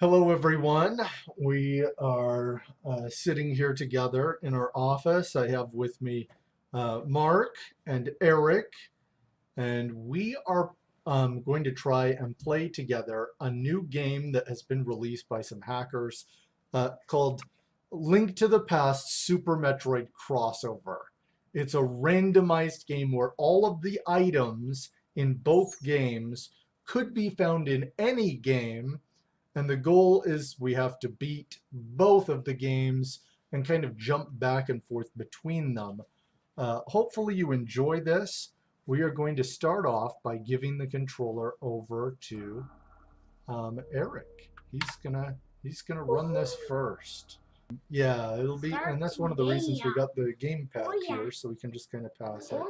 Hello, everyone. We are sitting here together in our office. I have with me Mark and Eric, and we are going to try and play together a new game that has been released by some hackers called Link to the Past Super Metroid Crossover. It's a randomized game where all of the items in both games could be found in any game. And the goal is we have to beat both of the games and kind of jump back and forth between them. Hopefully you enjoy this. We are going to start off by giving the controller over to Eric. He's gonna run this first. Yeah, it'll be, and that's one of the reasons we got the gamepad here, so we can just kind of pass it.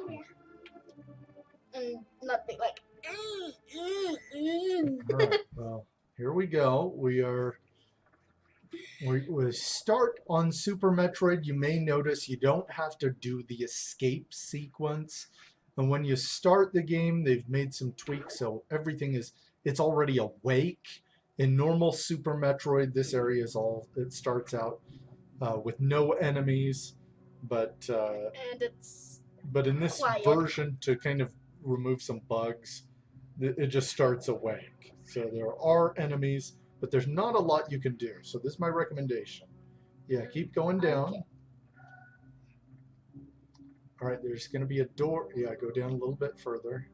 And not be like. All right, well. Here we go. We start on Super Metroid. You may notice you don't have to do the escape sequence. And when you start the game, they've made some tweaks so it's already awake. In normal Super Metroid, this area it starts out with no enemies, but in this version, to kind of remove some bugs, it just starts awake. So there are enemies, but there's not a lot you can do. So this is my recommendation. Yeah, keep going down. Okay. All right, there's going to be a door. Yeah, go down a little bit further.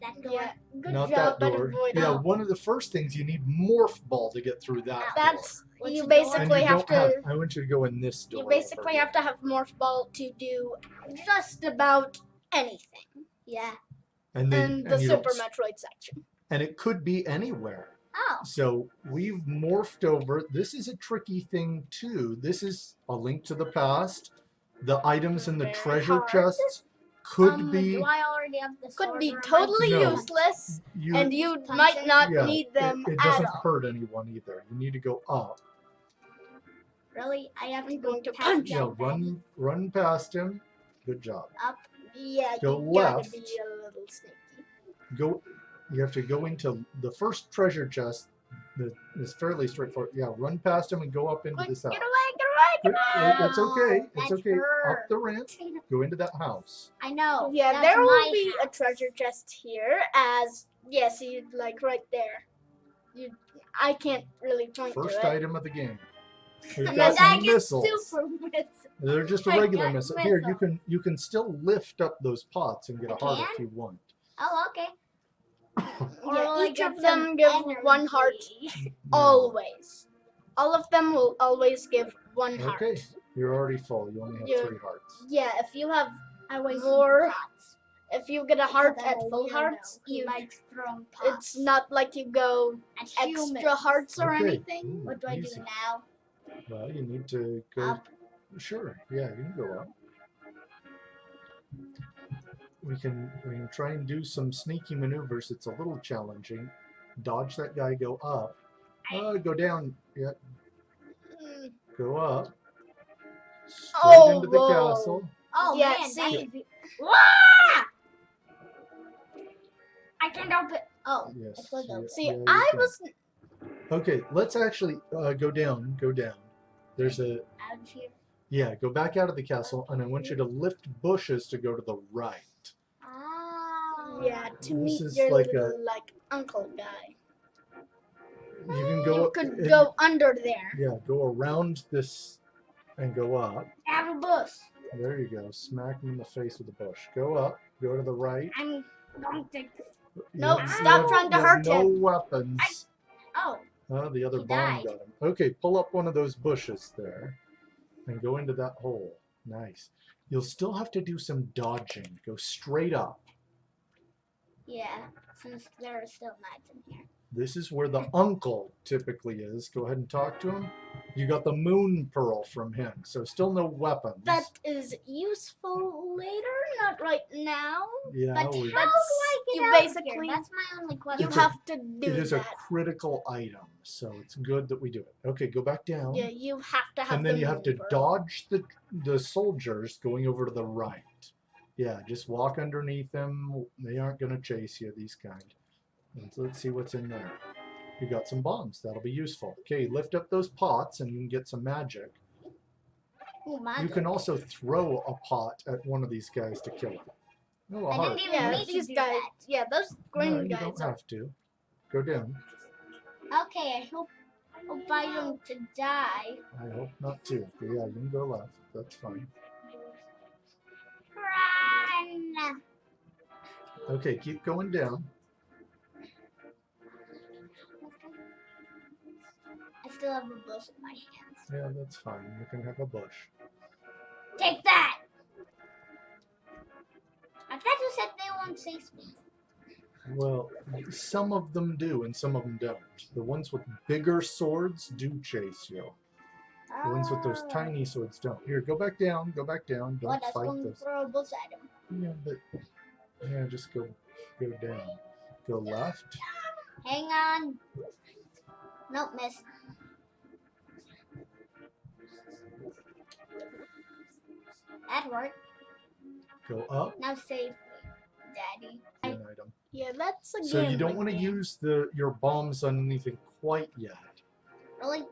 That door. Yeah, good not job, that door. Yeah, one of the first things you need Morph Ball to get through that door. You basically have to. I want you to go in this door. You basically have to have Morph Ball to do just about anything. Yeah. And the Super Metroid section. And it could be anywhere. Oh. So we've morphed over. This is a tricky thing too. This is a Link to the Past. The items in the treasure chests could be. Do I already have the sword? Could be totally useless, and you might not need them it doesn't hurt anyone either. You need to go up. Really? I have to go to punch him. Yeah, run past him. Good job. Up. Yeah. Go you left. Gotta be a little sneaky. Go. You have to go into the first treasure chest. It's fairly straightforward. Yeah, run past him and go up into this house. Get away! It's okay. It's okay. Her. Up the ramp. Go into that house. I know. Yeah, there will be a treasure chest here. See, like right there. I can't really point to it. First item of the game. We've got some missiles. Super missiles. They're just a regular missile. Here, you can still lift up those pots and get a heart if you want. Oh, okay. Yeah, each of them give one heart. Always. All of them will always give one heart. Okay, you're already full. You only have 3 hearts. Yeah, if you have more, if you get a heart at full hearts, it's not like you go extra hearts or anything. Ooh, what do I do now? Well, you need to go up. Sure, yeah, you can go up. We can try and do some sneaky maneuvers. It's a little challenging. Dodge that guy, go up. Go down. Yeah. Go up. Straight into the castle. Oh, yeah, man. See. I can't open. Oh. Yes. See, I was. Okay, let's actually go down. Go down. There's a. Out of here. Yeah, go back out of the castle, and I want you to lift bushes to go to the right. Yeah, to meet your little, uncle guy. You can go. You could go under there. Yeah, go around this and go up. Have a bush. There you go. Smack him in the face with a bush. Go up. Go to the right. I'm going to. No, stop trying to hurt him. No weapons. Oh, the other bomb got him. Okay, pull up one of those bushes there and go into that hole. Nice. You'll still have to do some dodging. Go straight up. Yeah, since there are still knives in here. This is where the uncle typically is. Go ahead and talk to him. You got the moon pearl from him, so still no weapons. That is useful later, not right now. Yeah, but how do I get out basically, of here? That's my only question. You have to do It is a critical item, so it's good that we do it. Okay, go back down. Yeah, you have to have. And then you have to dodge the soldiers going over to the right. Yeah, just walk underneath them. They aren't going to chase you, these kind. And so let's see what's in there. You got some bombs. That'll be useful. Okay, lift up those pots and you can get some magic. Ooh, You can also throw a pot at one of these guys to kill him. Oh, a I heart. didn't even meet these guys. Yeah, those green No, you guys don't are. have to. Go down. Okay, I hope I don't die. I hope not too. Yeah, you can go left. That's fine. Run! Okay, keep going down. I still have a bush in my hands. Yeah, that's fine. You can have a bush. Take that! I thought you said they won't chase me. Well, some of them do and some of them don't. The ones with bigger swords do chase you. The ones with those tiny swords don't. Here, go back down. Go back down. Don't That's fight going to this. throw a bush at him. Yeah, but yeah, just go down. Go left. Hang on. Nope, miss. That worked. Go up. Now save me, Daddy. An item. Yeah, that's a So you don't want to use your bombs on anything quite yet. Really?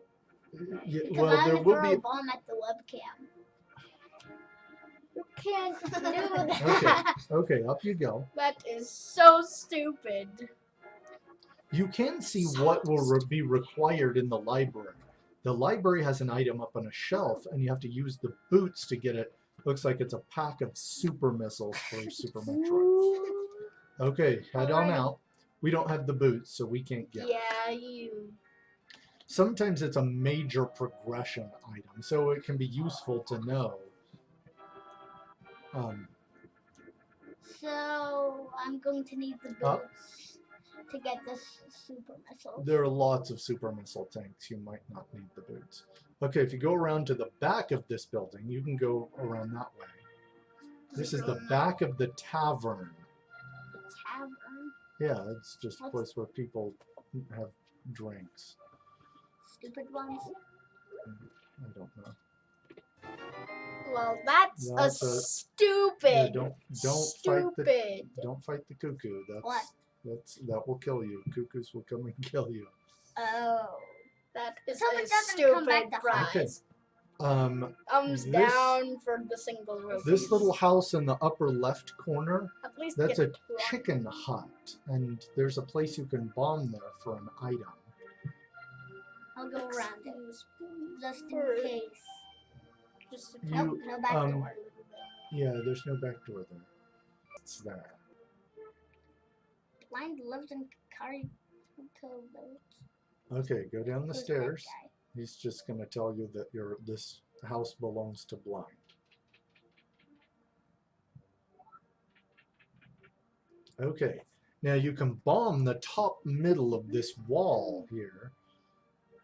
Yeah, Because well, I there want to will throw be. a bomb at the webcam. You can't do Okay, that. okay, up you go. That is so stupid. You can see what will be required in the library. The library has an item up on a shelf, and you have to use the boots to get it. Looks like it's a pack of super missiles for Super Metroid. Okay, head on out. We don't have the boots, so we can't get it. Yeah, you. Sometimes it's a major progression item, so it can be useful to know. So I'm going to need the boots to get this super missile. There are lots of super missile tanks. You might not need the boots. Okay, if you go around to the back of this building, you can go around that way. This is the back of the tavern. The tavern? Yeah, it's just a place where people have drinks. Stupid ones? I don't know. Well, that's a stupid. Yeah, don't fight the cuckoo. That will kill you. Cuckoos will come and kill you. Oh, that is Someone a doesn't stupid come back to prize. Okay. Down for the single rupees. This little house in the upper left corner, At least that's a get one. chicken hut, and there's a place you can bomb there for an item. I'll go around it. Just in For- case. Just You, No back door. Yeah, there's no back door there. It's there. Blind lives in Carito Village. Okay, go down the Who's that stairs. guy? He's just going to tell you that this house belongs to Blind. Okay, now you can bomb the top middle of this wall here.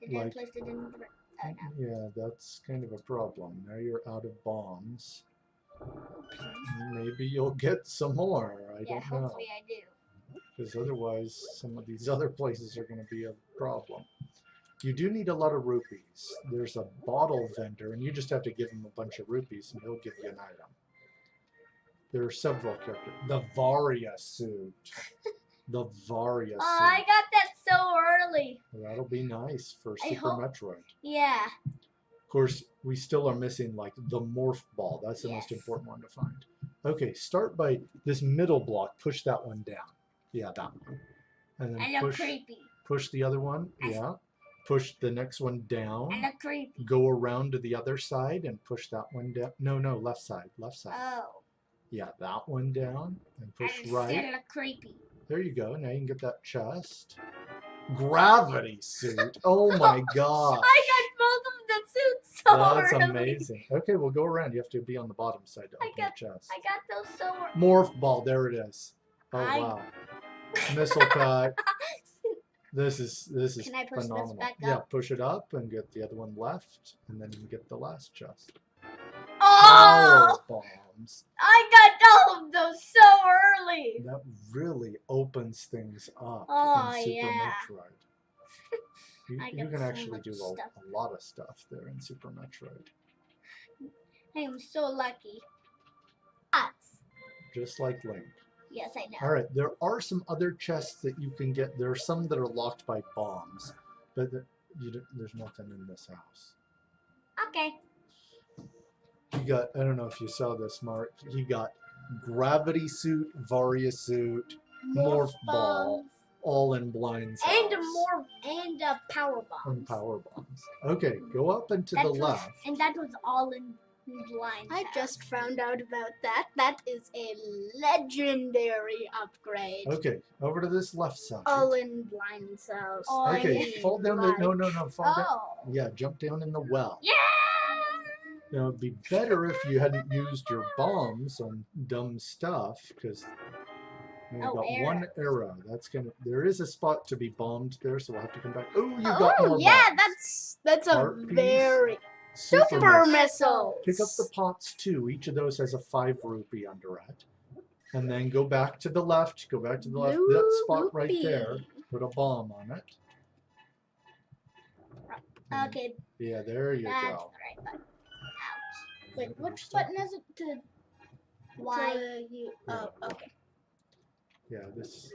Did I Like- place it in the... Oh, no. Yeah, that's kind of a problem. Now you're out of bombs. Maybe you'll get some more. I Yeah, don't know. hopefully I do. Because otherwise some of these other places are going to be a problem. You do need a lot of rupees. There's a bottle vendor, and you just have to give him a bunch of rupees, and he'll give you an item. There are several characters. The Varia suit. The Varia Oh, I suit. got that so early. That'll be nice for I Super hope- Metroid. Yeah. Of course, we still are missing like the morph ball. That's the most Yes. important one to find. Okay, start by this middle block. Push that one down. Yeah, that one. And then I look push creepy. push the other one. I- Yeah. Push the next one down. I look creepy. Go around to the other side and push that one down. No, left side. Left side. Oh. Yeah, that one down and I push still right. look creepy. There you go. Now you can get that chest. Gravity suit. Oh my god. I got both of the suits so That's early. amazing. Okay, we'll go around. You have to be on the bottom side to I open the chest. I got those so early. Morph ball. There it is. Oh I- wow. Missile cut. This is Can I push this phenomenal. back Yeah, up? push it up and get the other one left, and then you can get the last chest. Oh! Power bombs. I got all of those so early. That really opens things up Oh, in Super yeah. Metroid. You, I you got can so actually much do stuff. a lot of stuff there in Super Metroid. I am so lucky. Pots. Just like Link. Yes, I know. All right, there are some other chests that you can get. There are some that are locked by bombs, but there's nothing in this house. Okay. He got, I don't know if you saw this, Mark. He got gravity suit, Varia suit, morph ball, all in Blind's house. And power bomb. And power bombs. Okay, go up and to the left. And that was all in Blind. I just found out about that. That is a legendary upgrade. Okay, over to this left side. All in Blind's house. Okay, fall down the, no, fall down. Oh. Yeah, jump down in the well. Yeah. Now, it'd be better if you hadn't used your bombs on dumb stuff, because you got one arrow. That's gonna. There is a spot to be bombed there, so we'll have to come back. Oh, you got more bombs. That's a Heart piece. very Super missile. Pick up the pots too. Each of those has a 5 rupee under it, and then go back to the left. Go back to the left. That spot right there. Put a bomb on it. Okay. Yeah, there you That's go. the right button. Wait, which button is it to? Why? Oh, okay. Yeah, this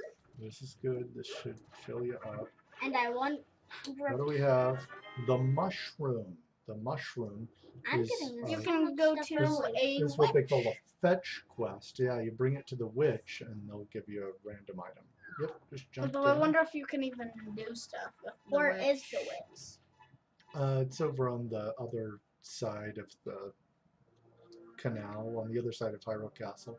is good. This should fill you up. And I want. What do we have? The mushroom. The mushroom I'm is, getting this. You can go stuff to early. a is what they call a fetch quest. Yeah, you bring it to the witch, and they'll give you a random item. Yep, just jump Although I in. wonder if you can even do stuff with the Where witch. is the witch? It's over on the other side of the canal, on the other side of Hyrule Castle.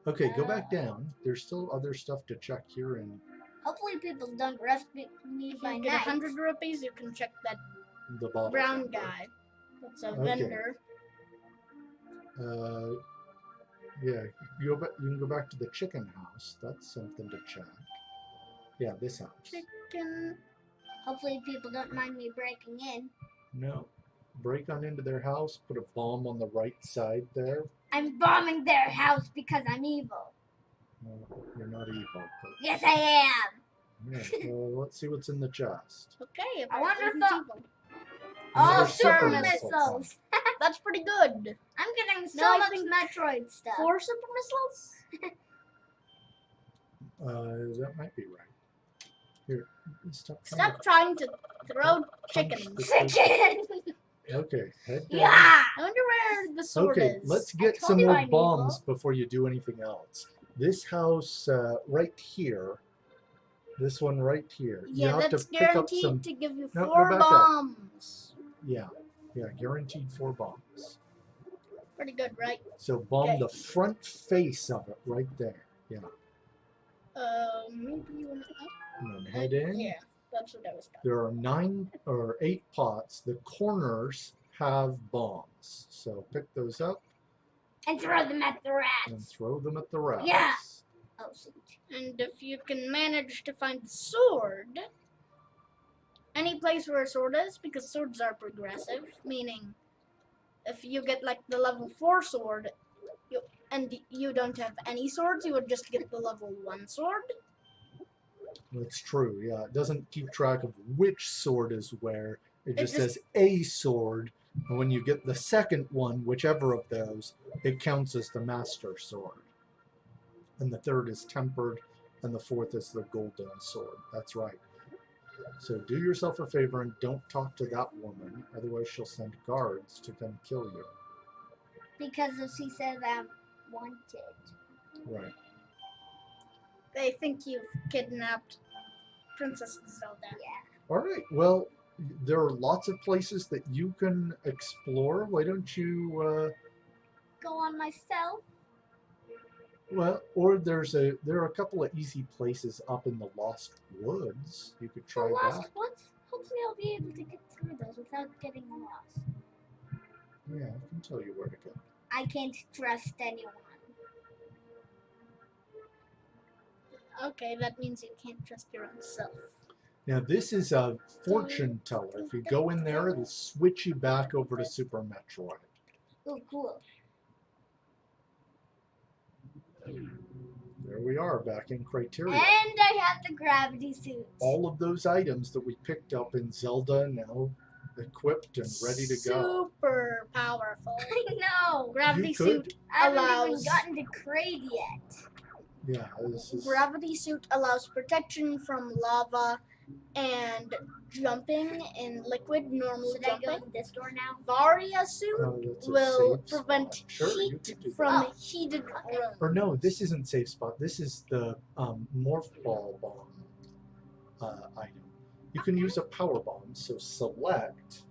Okay, go back down. There's still other stuff to check here in Hopefully people don't rush me If by you get night. 100 rupees, you can check that the bottle. brown vendor. guy. That's a Okay. vendor. Yeah, you can go back to the chicken house. That's something to check. Yeah, this house. Chicken. Hopefully people don't mind me breaking in. No. Break on into their house, put a bomb on the right side there. I'm bombing their house because I'm evil. No, you're not evil. But, Yes, I am. yeah, well, let's see what's in the chest. Okay, I wonder apparently if it's evil. Oh, Another super super missile missiles. That's pretty good. I'm getting so No, I much think Metroid stuff. 4 super missiles? That might be right. Here, stop. Stop trying to throw chickens. Chicken. Okay, head down. Yeah. I wonder where the sword Okay, is. let's I get told some you more I'm bombs evil. before you do anything else. This house right here, this one right here. You Yeah, have that's to pick up guaranteed some. to give you No, go 4 back up. bombs. Yeah, guaranteed 4 bombs. Pretty good, right? So bomb Okay. the front face of it right there. Yeah, Maybe you want to. and then head in. Yeah, that's what I was talking. There are 9 or 8 pots. The corners have bombs, so pick those up And throw them at the and rats. throw them at the rats. Yeah. Oh, shoot. And if you can manage to find the sword, any place where a sword is, because swords are progressive, meaning if you get like the level 4 sword, and you don't have any swords, you would just get the level 1 sword. That's true. Yeah, it doesn't keep track of which sword is where. It just just- says a sword, and when you get the second one, whichever of those, it counts as the master sword. And the third is tempered, and the fourth is the golden sword. That's right. So do yourself a favor and don't talk to that woman, otherwise she'll send guards to come kill you. Because if she says I'm wanted. Right. They think you've kidnapped Princess Zelda. Yeah. All right. Well, there are lots of places that you can explore. Why don't you? Go on myself. Well, or there are a couple of easy places up in the Lost Woods. You could try The lost that. woods? Hopefully I'll be able to get through those without getting lost. Yeah, I can tell you where to go. I can't trust anyone. Okay, that means you can't trust your own self. Now this is a fortune teller. If you go in there, it'll switch you back over to Super Metroid. Oh, cool. There we are, back in Criteria. And I have the gravity suit. All of those items that we picked up in Zelda now equipped and ready to go. Super powerful. I know. Gravity You could. suit I haven't even allows- gotten to Crate yet. Yeah, this is. Gravity suit allows protection from lava and jumping in liquid, normal Should I go jumping. in this door now? Varia suit Oh, that's a will safe prevent spot. Sure, you heat can do from that. heated Okay. rooms. Or no, this isn't safe spot. This is the morph ball bomb item. You can use a power bomb. So select.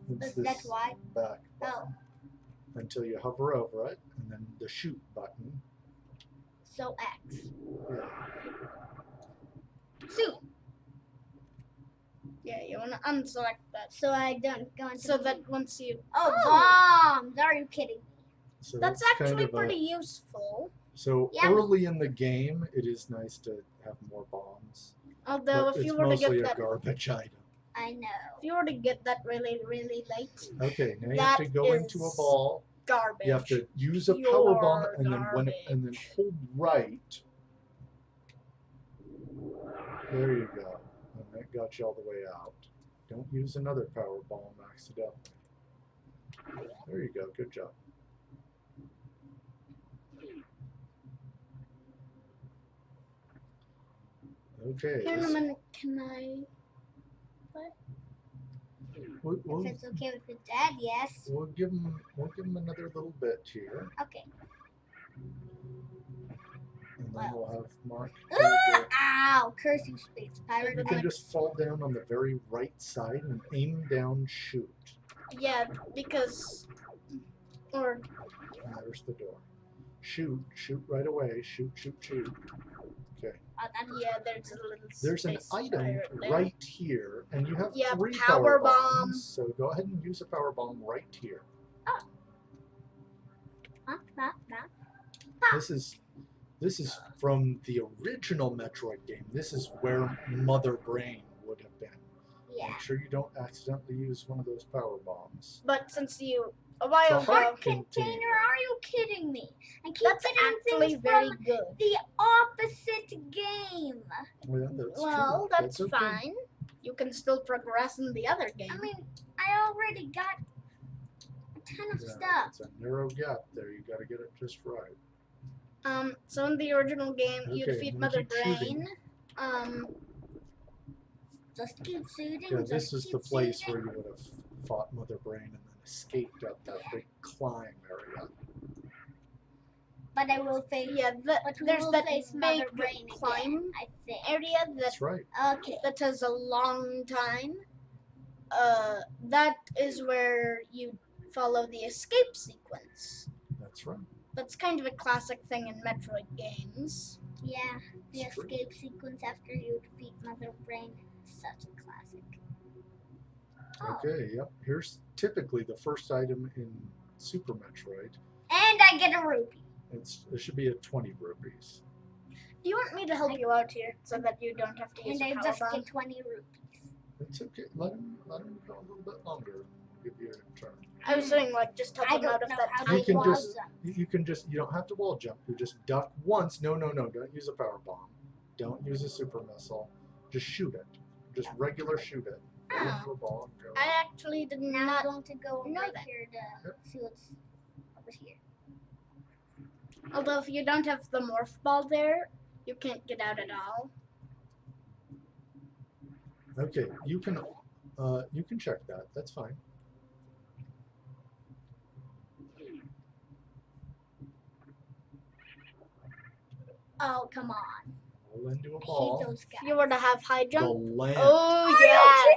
It's That's this why. back Oh, until you hover over it, and then the shoot button. so X. Yeah. Shoot. Yeah, you want to unselect that So I don't go into so the- that once you. Oh, bombs! Are you kidding me? So That's kind actually of pretty useful. So Yeah. early in the game, it is nice to have more bombs. Although But if you it's were to mostly get a that, garbage item. I know. if you were to get that really late, Okay, now you That have to go into a is ball. garbage. You have to use a power bomb Pure and then hold right. There you go. And that got you all the way out. Don't use another power bomb accidentally. There you go. Good job. Okay. Here in a minute, can I? We'll, If it's okay with the dad, yes. we'll give him another little bit here, Okay. and then we'll have Mark. Ow! Curse you, space pirate. You can just fall down on the very right side and aim down, shoot. Yeah, because. Or And there's the door. Shoot right away. Shoot. Okay. yeah, there's a little. There's an space item pirate there. right here, and you have Yeah, 3 power power bomb. bombs. So go ahead and use a power bomb right here. Huh? This is from the original Metroid game. This is where Mother Brain would have been. Yeah. Make sure you don't accidentally use one of those power bombs. But since you a while It's a ago, heart Container, container. are you kidding me? I keep that's getting actually things very from good. the opposite game. Well, that's Well, true. that's okay. fine. You can still progress in the other game. I mean, I already got a ton of Yeah, stuff. it's a narrow gap there. You got to get it just right. So in the original game, you Okay, defeat then Mother keep shooting. Brain. Just keep shooting. Yeah, this just is keep the place shooting. where you would have fought Mother Brain and then escaped up that big climb area. But I will face. Yeah, But we there's will that face Mother big Brain climb again, I think. area That's right. Okay. that has a long time. That is where you follow the escape sequence. That's right. That's kind of a classic thing in Metroid games. Yeah, the It's true. escape sequence after you defeat Mother Brain is such a classic. Oh. Okay, yep. Here's typically the first item in Super Metroid. And I get a rupee. It should be at 20 rupees. Do you want me to help you out here so that you don't have to use And a I power just bomb? get 20 rupees. It's okay. Let him go a little bit longer. I'll give you a turn. I was saying like just help I him don't out of know that how You to can wall just- jump. You don't have to wall jump. You just duck once. No. Don't use a power bomb. Don't use a super missile. Just shoot it. Just regular shoot it. Go Oh. into a ball and go. I actually did Now not. I'm going to go know right that. here to see what's over here. Although if you don't have the morph ball there, you can't get out at all. Okay, you can check that. That's fine. Oh, come on. Roll into a I ball. hate those If guys. you were to have high The jump, lamp. oh Are yeah, you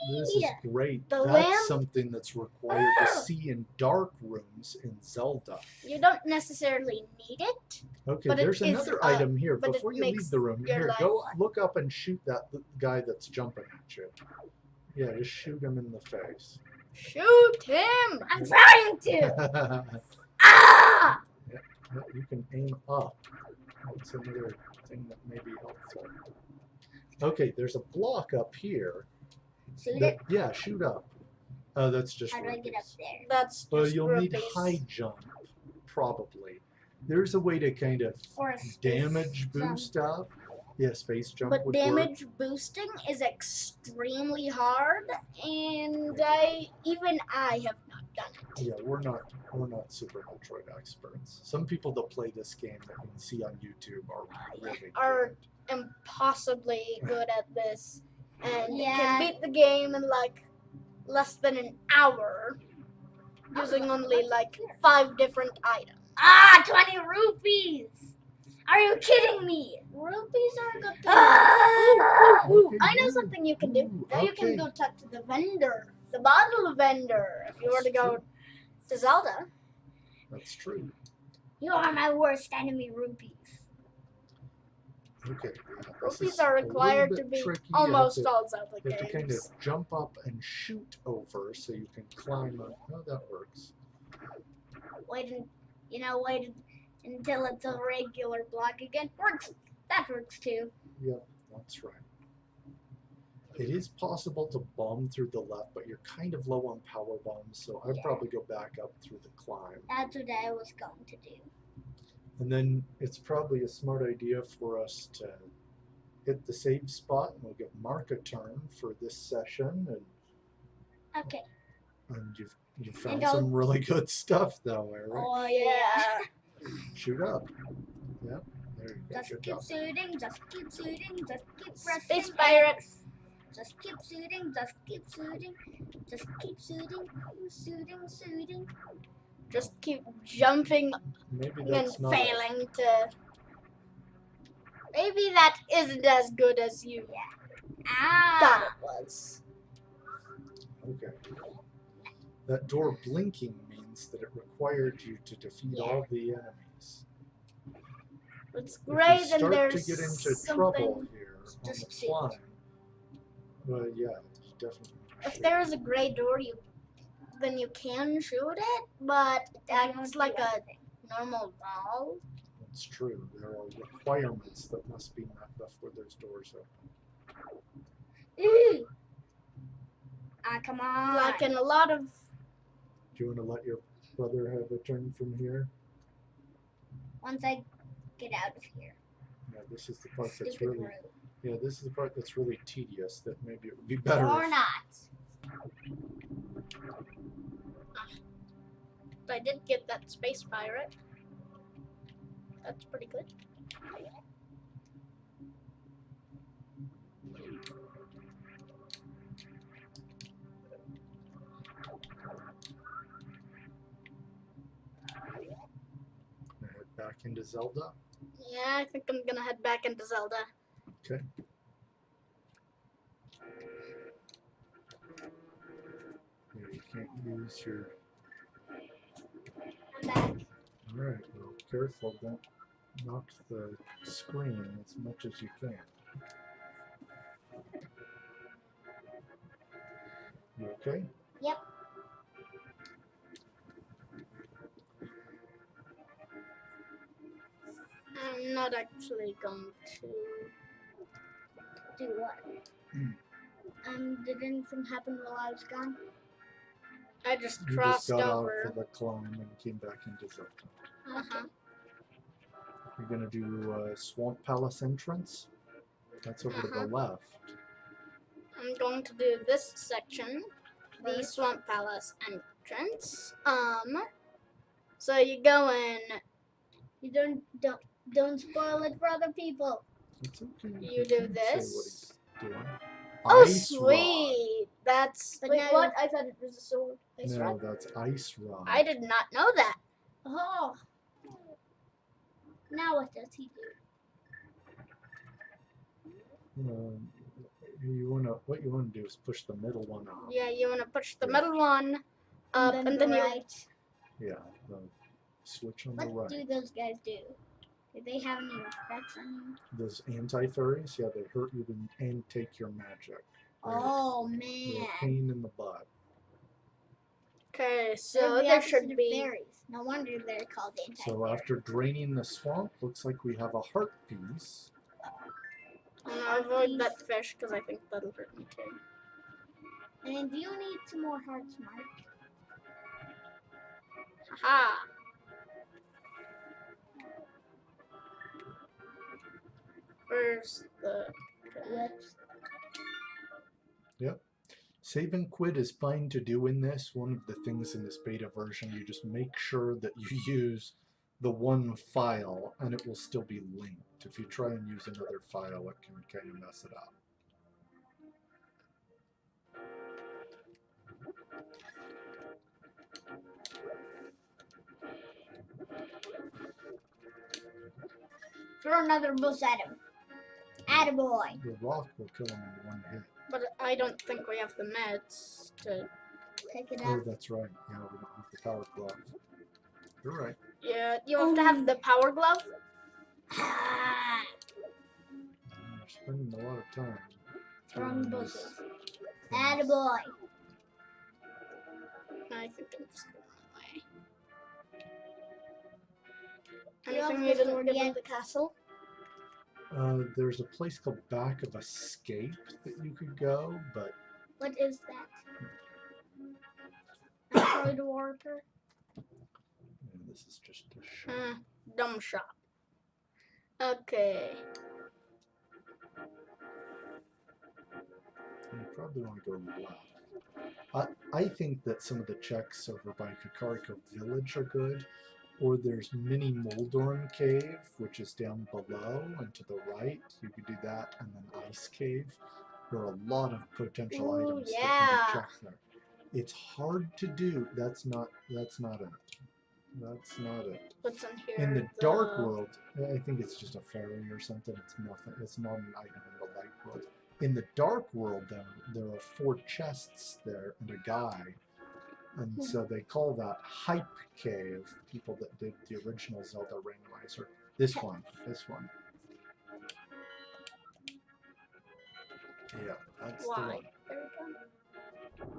kidding This me? is great. The That's lamp? something that's required to Oh. see in dark rooms in Zelda. you don't necessarily need it. Okay, But it there's is, another item here. but it Before you makes leave the room, your here, life go fun. look up and shoot that guy that's jumping at you. Yeah, just shoot him in the face. Shoot him! I'm trying to. Yeah, Ah! you can aim up. That's another thing that may be helpful. Okay, there's a block up here. Shoot that- it. yeah, shoot up. That's just How do I get up rupees. there? That's Well, just you'll need rupees. high jump, probably. There's a way to kind of Or a space damage jump. boost up. Yeah, space jump but would damage work. boosting is extremely hard, and even I have not done it. Yeah, we're not Super Metroid experts. Some people that play this game that you can see on YouTube are really Are good. impossibly good at this, and Yeah. can beat the game in like less than an hour using only like 5 different items. Ah, 20 rupees! Are you kidding me? Rupees are good to Ah! Ooh, Okay, I know ooh, something you can do. ooh, Now you can okay. go talk to the vendor, the bottle vendor, if you were to go to Zelda. That's true. You are my worst enemy, rupees. Okay. Yeah, this Rupees is are a little required bit to be tricky. almost all Zelda You have to kind of games. jump up and shoot over so you can climb up. Oh, that works. Wait until it's a regular block again. Works. That works too. Yep, that's right. It is possible to bomb through the left, but you're kind of low on power bombs, so I'd Yeah. probably go back up through the climb. That's what I was going to do. And then it's probably a smart idea for us to hit the save spot, and we'll give Mark a turn for this session. Okay. And you've found And some really good stuff, though, Eric. Oh yeah. Shoot up. Yep. There you go. Just Good keep job. shooting, just keep shooting, just keep pressing Space pirate. X. Just keep shooting, just keep shooting, just keep shooting, shooting. Just keep jumping Maybe and that's not. failing to. Maybe that isn't as good as you thought Ah! it was. Okay. That door blinking means that it required you to defeat Yeah. all the enemies. It's If great, you and start there's to get into something. trouble here on Just the shoot. climb, well, yeah, you definitely. If shoot. there is a gray door, then you can shoot it, but it acts like a normal wall. That's true. There are requirements that must be met before those doors open. Ooh. Ah, come on. Like in a lot of. Do you want to let your brother have a turn from here? Once I get out of here. Yeah, this is the part that's Stupid really. road. Yeah, this is the part that's really tedious. That maybe it would be better. Or if- not. I did get that space pirate. That's pretty good. Gonna head back into Zelda. Yeah, I think I'm gonna head back into Zelda. Okay. Yeah, you can't use your. I'm back. All right. Well, careful. Don't knock the screen as much as you can. You okay? Yep. I'm not actually going to. Do what? Did anything happen while I was gone? I just You crossed just got over. out for the climb and came back into Zelda. Uh-huh. You're gonna do Swamp Palace entrance. That's over to the left. I'm going to do this section, the Swamp Palace entrance. So you go in. You don't spoil it for other people. It's okay. You He do can say this. what he's doing. Oh, Ice sweet! That's But wait, now- what? I thought it was a sword. Rod. No, that's Ice Rod. I did not know that. Oh. Now what does he do? What you wanna do is push the middle one up. Yeah, you want to push the Yeah. middle one up, and then you. right. Yeah, the switch on the What right. do those guys do? Do they have any effects on you? Those anti-fairies, yeah, they hurt you and take your magic. Oh They're man. a pain in the butt. Okay, They're so the there opposite should of be. fairies. No wonder they're called anti. So after draining the swamp, looks like we have a heart piece. I'm gonna avoid that fish because I think that'll hurt me too. And do you need some more hearts, Mark? Haha. Where's the... Whoops. Yep. Save and quit is fine to do in this. One of the things in this beta version, you just make sure that you use the one file and it will still be linked. If you try and use another file, it can kind of mess it up. Throw another bush at him. Attaboy. The rock will kill him in one hit. But I don't think we have the meds to... Pick it Oh, up. that's right. Yeah, we don't have the power glove. You're right. Yeah, you have to have the power glove. Ah, You're spending a lot of time. throwing doing bushes. these things. Attaboy. I think I'm just going away. Do you have Anything the you didn't sword get in yet? the castle? There's a place called Back of Escape that you could go, but What is that? Metroid Warper? this is just a show. Dumb shop. Okay. You probably want to go left. I think that some of the checks over by Kakariko Village are good. Or there's Mini Moldorm Cave, which is down below and to the right. You could do that, and then Ice Cave. There are a lot of potential Ooh, items that yeah. can be checked there. It's hard to do. That's not it. That's not it. What's in here? In the dark world, I think it's just a fairy or something. It's nothing. It's not an item in the light world. In the dark world, though, there are 4 chests there and a guy. And so they call that Hype Cave, people that did the original Zelda randomizer. This one. Yeah, that's the Why? one. There we go.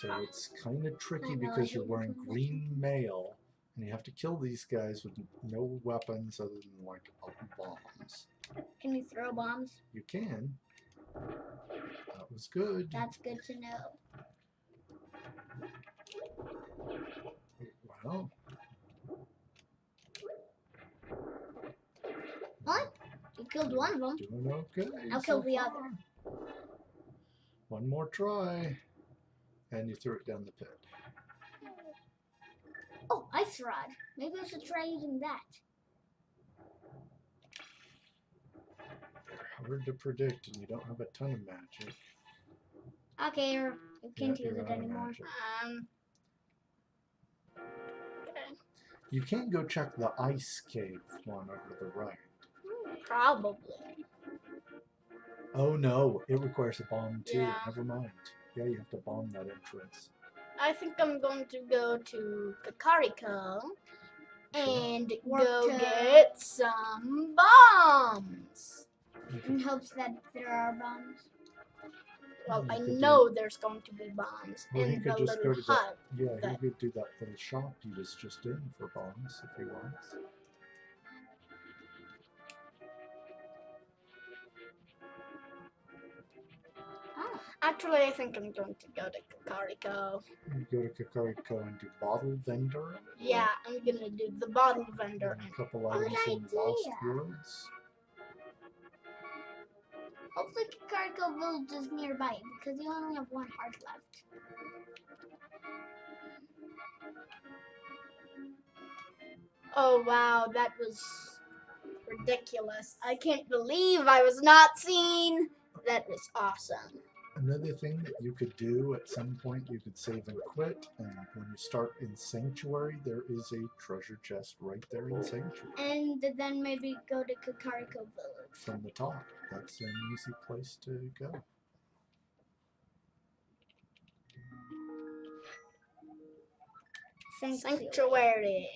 So it's kind of tricky I know, I because you're hate wearing doing green mail, and you have to kill these guys with no weapons other than like bombs. Can you throw bombs? You can. That was good. That's good to know. Well. What? You killed one of them. Doing okay. I'll so kill the far. other. One more try. And you threw it down the pit. Oh, ice rod. Maybe I should try using that. They're hard to predict, and you don't have a ton of magic. Okay, you can't Yeah, use you're it out of anymore. magic. Okay. You can go check the ice cave one over to the right. Probably. Oh no, it requires a bomb too. Yeah. Never mind. Yeah, you have to bomb that entrance. I think I'm going to go to Kakariko and Work go to- get some bombs. In hopes that there are bombs. Well, You I could know there's going to be bombs Well, you in could the just little go to that. hut. Yeah, you that- could do that little shop he was just in for bombs if he wants. Ah, Actually, I think I'm going to go to Kakariko. You go to Kakariko and do bottle vendor. Yeah, I'm gonna do the bottle vendor. And a couple Good items in Lost idea. Woods. hopefully Kakariko Village is nearby because you only have 1 heart left. Oh wow, that was ridiculous. I can't believe I was not seen. That was awesome. Another thing that you could do at some point, you could save and quit, and when you start in Sanctuary, there is a treasure chest right there in Sanctuary. And then maybe go to Kakariko Village. From the top. That's an easy place to go. Sanctuary.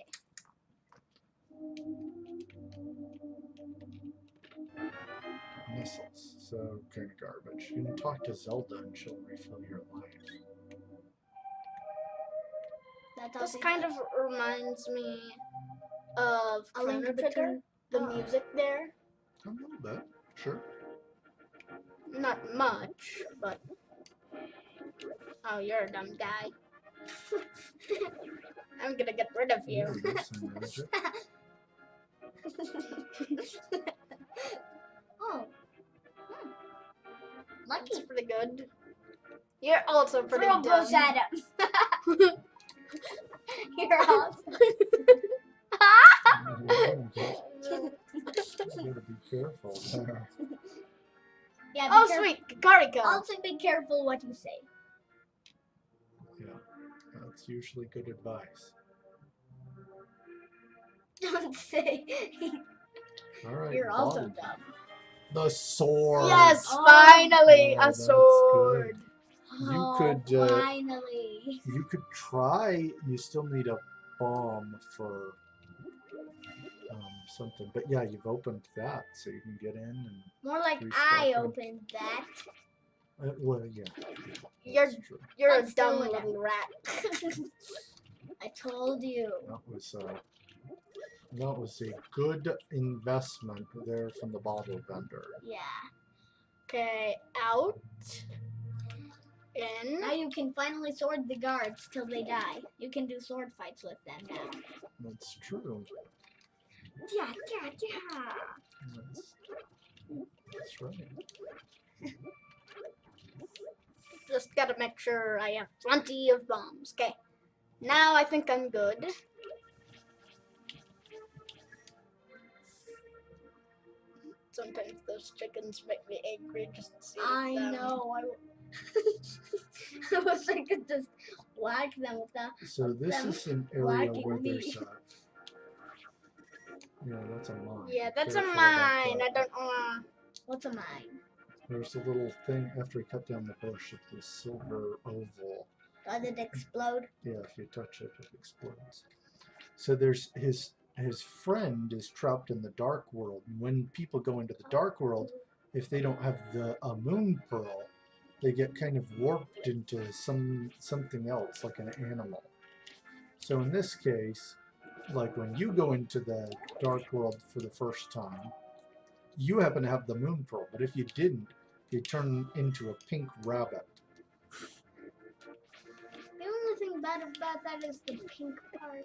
Missiles, so kind of garbage. You can talk to Zelda and she'll refill your life. That's This all kind of reminds me of A Link Chrono Trigger. Between- The oh. music there. A little bit, sure. Not much, but... Oh, you're a dumb guy. I'm gonna get rid of you. Yeah, there's some magic. That's Lucky. pretty good. You're also pretty Throw dumb. bush at him. You're awesome. You gotta be careful there. Yeah, be Oh, careful. sweet. Kakariko. Also be careful what you say. Yeah, that's usually good advice. Don't say. All right, You're also bottom. dumb. The sword. Yes, Oh. finally Oh, a that's sword. You Oh, could, finally. You could try. You still need a bomb for something. But yeah, you've opened that, so you can get in and. More like Restart I them. opened that. Well, yeah. You're- That's true. You're a But still dumb whatever. little rat. I told you. That was a good investment there from the bottle vendor. Yeah. Okay, out. In. Now you can finally sword the guards till they die. You can do sword fights with them now. That's true. Yeah, yeah, yeah. That's right. Just gotta make sure I have plenty of bombs. Okay. Now I think I'm good. Sometimes those chickens make me angry just to see I them. know. I wish I could just whack them with that. So this Them is an area whacking where me. there's a. Yeah, that's a mine. Yeah, that's a Careful about mine. that. I don't wanna. What's a mine? There's a little thing after you cut down the bush of this silver oval. Does it explode? Yeah, if you touch it, it explodes. So there's his friend is trapped in the dark world. And when people go into the dark world, if they don't have a moon pearl, they get kind of warped into something else, like an animal. So in this case, like when you go into the dark world for the first time, you happen to have the moon pearl, but if you didn't, you turn into a pink rabbit. The only thing bad about that is the pink part.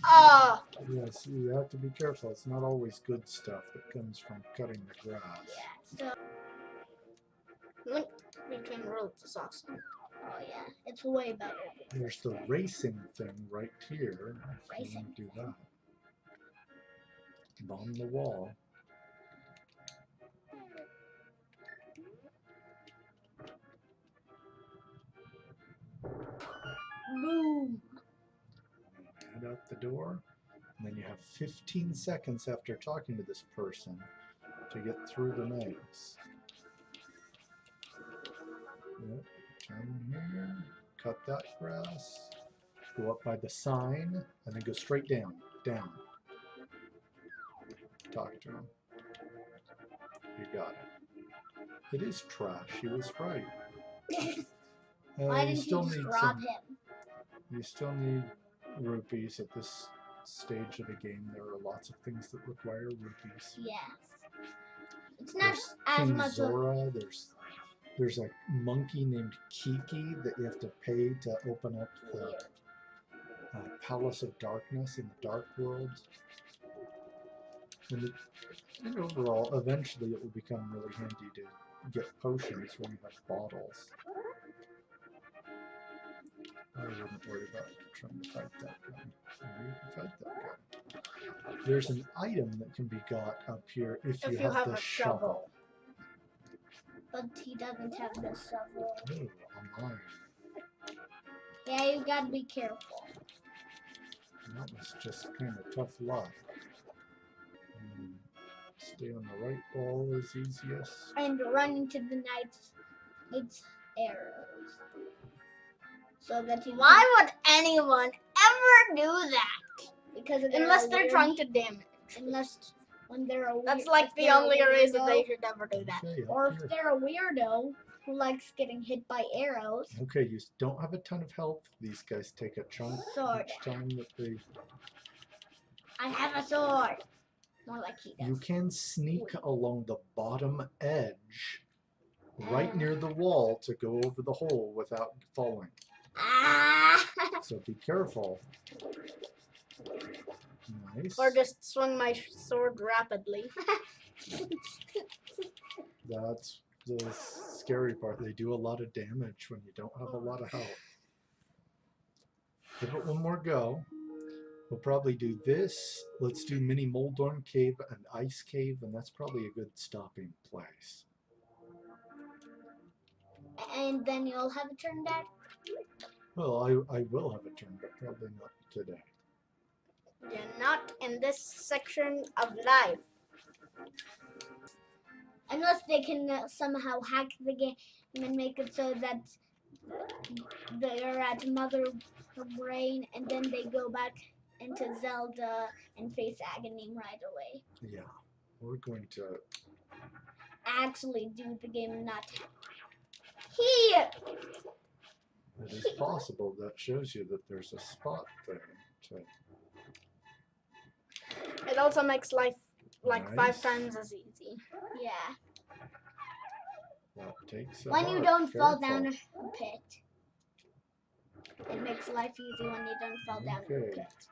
Ah, Yes, you have to be careful. It's not always good stuff that comes from cutting the grass. Yeah, so, Link between worlds is awesome. oh yeah, it's way better. There's the racing thing right here. If you Racing want to do that. Bomb the wall. Boom. Head out the door. And then you have 15 seconds after talking to this person to get through the maze. Yep. Turn here. Cut that grass. Go up by the sign. And then go straight down. Down. Talk to him. You got it. It is trash. He was right. Why You didn't still you just need rob some. him? You still need rupees at this stage of the game. There are lots of things that require rupees. Yes. It's not There's as King much of Zora. There's a monkey named Kiki that you have to pay to open up the weird. Palace of Darkness in the Dark World. And overall, eventually it will become really handy to get potions when you have bottles. I wouldn't worry about trying to fight that guy. Or you can fight that guy. There's an item that can be got up here if you have the a shovel. But he doesn't have the shovel. Oh, online. Yeah, you gotta be careful. That was just kind of tough luck. Stay on the right wall is easiest. And run into the knight's arrows. So that you Why would anyone ever do that? because Unless they're trying to damage. Unless when they're a That's weird, like if the they're a only reason weirdo, they should ever do that. Okay, up or here. if they're a weirdo who likes getting hit by arrows. Okay, you don't have a ton of health. These guys take a chunk Sword. each time that they. I have a sword. More like he does. You can sneak along the bottom edge, right Ah. near the wall, to go over the hole without falling. Ah! So be careful. Nice. Or just swing my sword rapidly. That's the scary part. They do a lot of damage when you don't have a lot of health. Give it one more go. We'll probably do this. Let's do Mini Moldorm Cave and Ice Cave, and that's probably a good stopping place. And then you'll have a turn, Dad? Well, I will have a turn, but probably not today. You're not in this section of life. Unless they can somehow hack the game and make it so that they're at Mother Brain and then they go back into Zelda and face Agony right away. Yeah, we're going to. Actually do the game, not here. It is possible. That shows you that there's a spot there. It also makes life like Nice. 5 times as easy. Yeah. That takes a When you heart. don't fall Careful. down a pit. It makes life easy when you don't fall down a Okay. pit.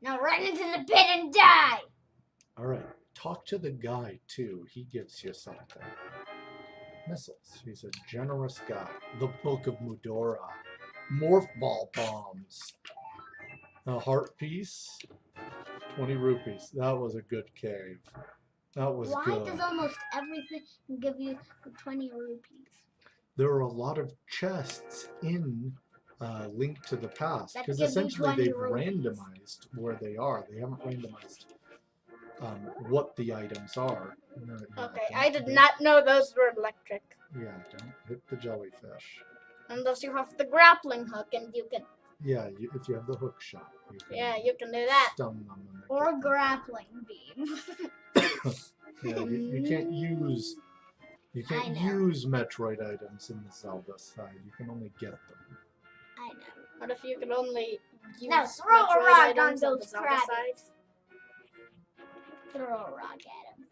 Now run into the pit and die! All right. Talk to the guy too. He gives you something. Missiles. He's a generous guy. The Book of Mudora. Morph ball bombs. A heart piece. 20 rupees. That was a good cave. That was Why good. does almost everything give you 20 rupees? There are a lot of chests in Link to the Past That because give you essentially 20 they've rupees. randomized where they are. They haven't randomized what the items are. No, Okay, don't- I did don't- not know those were electric. Yeah, don't hit the jellyfish. Unless you have the grappling hook and you can, Yeah, if you have the hook shot, you can you can do that. stun them. When they Or get them. grappling beam. Yeah, you can't use. You I can't know. use Metroid items in the Zelda side. You can only get them. I know. What if you could only use Now throw a Metroid rock on items on the those Zelda crabbies. side? Throw a rock at him.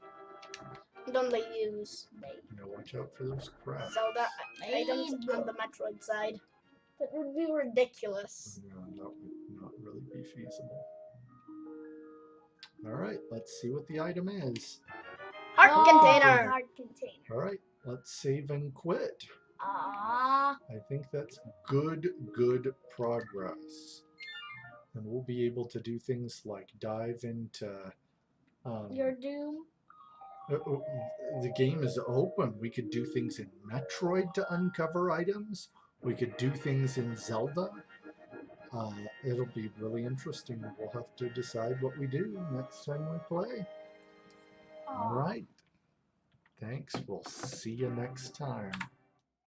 And only use You know, watch out for those crabs. Zelda items on the Metroid side. That would be ridiculous. Yeah, that would not really be feasible. All right, let's see what the item is. Heart container! Heart container. All right, let's save and quit. Ah. I think that's good progress. And we'll be able to do things like dive into. Your doom. The game is open. We could do things in Metroid to uncover items. We could do things in Zelda. It'll be really interesting. We'll have to decide what we do next time we play. All right. Thanks. We'll see you next time.